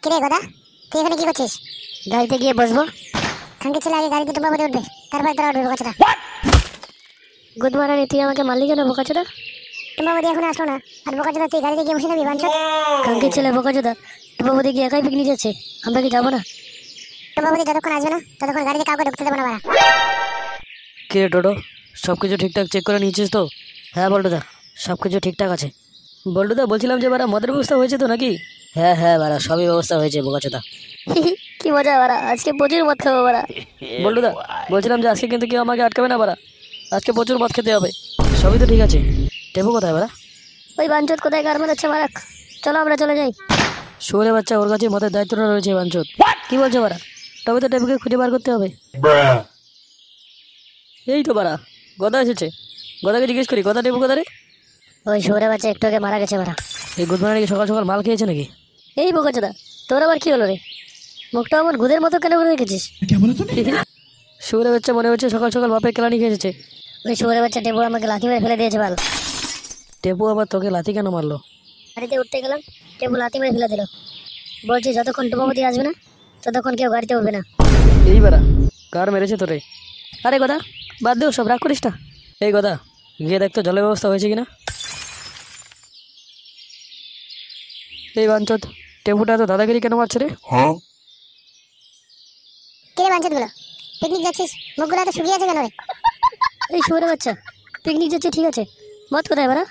কিরে গদা, তুই এখানে কি করছিস? গাড়িতে গিয়ে বসবো। খানকে ছেলে আগে গাড়িতে টুম্পাবতী উঠবে, তারপরে তোরা উঠবে বোকাচোদা। গুড মর্নিং, তুই আমাকে মারলি কেন বোকাচোদা? টুম্পাবতী এখন আসলো না, আর বোকাচোদা তুই গাড়িতে গিয়ে বসে যাবি বাঞ্চদ। কালকে ছেলে বোকাচোদা, টুম্পাবতী গিয়ে একাই পিকনিক যাচ্ছে, আমরা কি যাবো না? টুম্পাবতী যতক্ষণ আসবে না ততক্ষণ গাড়িতে কাউকে ঢুকতে দেবো না বাড়া। কে রে টোটো, সব কিছু ঠিকঠাক চেক করে নিয়েছিস তো? হ্যাঁ বল্টুদা, সব কিছু ঠিকঠাক আছে। বল্টুদা বলছিলাম যে বারা মদের ব্যবস্থা হয়েছে তো নাকি? হ্যাঁ হ্যাঁ বারা, সবই ব্যবস্থা হয়েছে বোকাচোদা। কি মজা বাড়া, আজকে প্রচুর মদ খাবো বাড়া। বল্টুদা বলছিলাম যে আজকে কিন্তু কেউ আমাকে আটকাবে না বারা, আজকে প্রচুর মদ খেতে হবে। সবই তো ঠিক আছে। টেপু কোথায় বারা? ওই বাঞ্চত কোথায় গার মারাচ্ছে মারাক, চলো আমরা চলে যাই। শুয়োরে বাচ্চা, ওর কাছে মদের দায়িত্বটা রয়েছে বাঞ্চত। কি বলছো বারা? তবে তো টেপুকে খুঁজে বার করতে হবে। এই তো বারা, গদা এসেছে। গদাকে জিজ্ঞেস করি, গদা টেপু কোথা রে? ওই শহরে বাচ্চা একটু আগে মারা গেছে বাড়া। এই গুড মর্নিং সকাল সকাল মাল খেয়েছে নাকি? এই বোকাচোদা, তোর আবার কি হলো রে? মুখটা আমার গুদের মতো কেন করে রেখেছিস? শুয়োরে বাচ্চা মনে হচ্ছে সকাল সকাল বাপের কেলানি খেয়েছে। ওই শহরে বাচ্চা টেবু আমাকে লাথি মেরে ফেলে দিয়েছে বাল। টেপু আবার তোকে লাথি কেন মারলো? গাড়িতে উঠতে গেলাম, টেবু লাথি মেরে ফেলে দিল। বলছি যতক্ষণ টুম্পাবতী আসবে না ততক্ষণ কেউ গাড়িতে উঠবে না। এই বারা, কার মেরেছে তোরে? আরে গদা বাদ দেও, সব রাগ করিস না। এই গদা, গিয়ে দেখতো জলের ব্যবস্থা হয়েছে কিনা। এই বাঞ্চত, টেম্পুটা তো দাদাগিরি কেন মারছে রে? কিরে বাঞ্চদ গুলো, পিকনিক যাচ্ছিস, মুখগুলো তো শুকিয়ে আছে কেন রে? এই শহরে বাচ্চা, পিকনিক যাচ্ছে ঠিক আছে, মদ কোথায় বাড়া?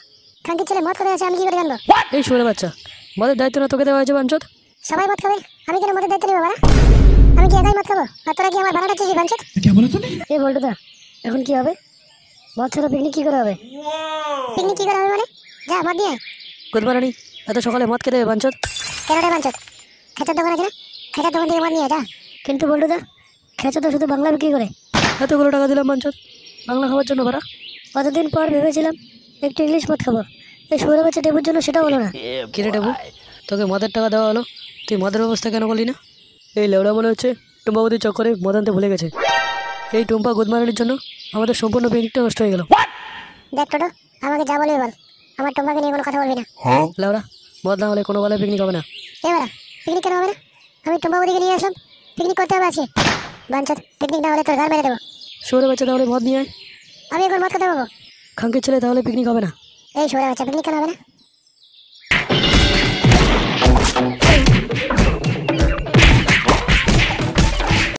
খানকে ছেলে মদ কোথায় আছে আমি কি করে জানবো? এই শুয়োরে বাচ্চা, মদের দায়িত্ব না তোকে দেওয়া হয়েছে বাঞ্চত? সবাই মদ খাবে, আমি কেন মদের দায়িত্ব নেবো বাড়া? আমি কি একাই মদ খাবো, আর তোরা কি আমার ভাড়াটা চাইছিস বাঞ্চদ? এই বল্টুদা, এখন কি হবে? মদ ছাড়া পিকনিক কি করে হবে? পিকনিক কি করে হবে মানে? যা মদ দিয়ে আয়। গুড মর্নিং, এত সকালে মদ খেতে হবে বাঞ্চত? কেন রে বাঞ্চদ, খেচার দোকান আছে না, খেচার দোকান থেকে মদ নিয়ে আয়, যা। কিন্তু বল্টুদা, খেঁচা তো শুধু বাংলা বিক্রি করে। এতগুলো টাকা দিলাম বাঞ্চত বাংলা খাওয়ার জন্য বারা। কতদিন পর ভেবেছিলাম একটু ইংলিশ মদ খাবো, এই শহরে বাচ্চা টেবুর জন্য সেটা হলো না। কিরে টেপু, তোকে মদের টাকা দেওয়া হলো, তুই মদের ব্যবস্থা কেন করলি না? এই লেওড়া মনে হচ্ছে টুম্পাবতীর চক্করে মদ আনতে ভুলে গেছে। এই টুম্পা গুদমারানির জন্য আমাদের সম্পূর্ণ পিকনিকটা নষ্ট হয়ে গেল। দেখ টোটো, আমাকে যা বলবি বল, আমার টুম্পাকে নিয়ে কোনো কথা বলবি না। লেওড়া, মদ না হলে কোনো বেলায় পিকনিক হবে না। এবারে পিকনিক কেন হবে না? আমি টুম্পাবতীকে নিয়ে আসলাম, পিকনিক করতে হবে আজকে। বাঞ্চদ, পিকনিক না হলে তোর ঘর মেরে দেবো। শুয়োরে বাচ্চা, তাহলে মদ নিয়ে আয়। আমি এখন মদ খেতে পাবো? খাঙ্কের ছেলে, তাহলে পিকনিক হবে না। এই শোরে বাচ্চা, পিকনিক কেন হবে না?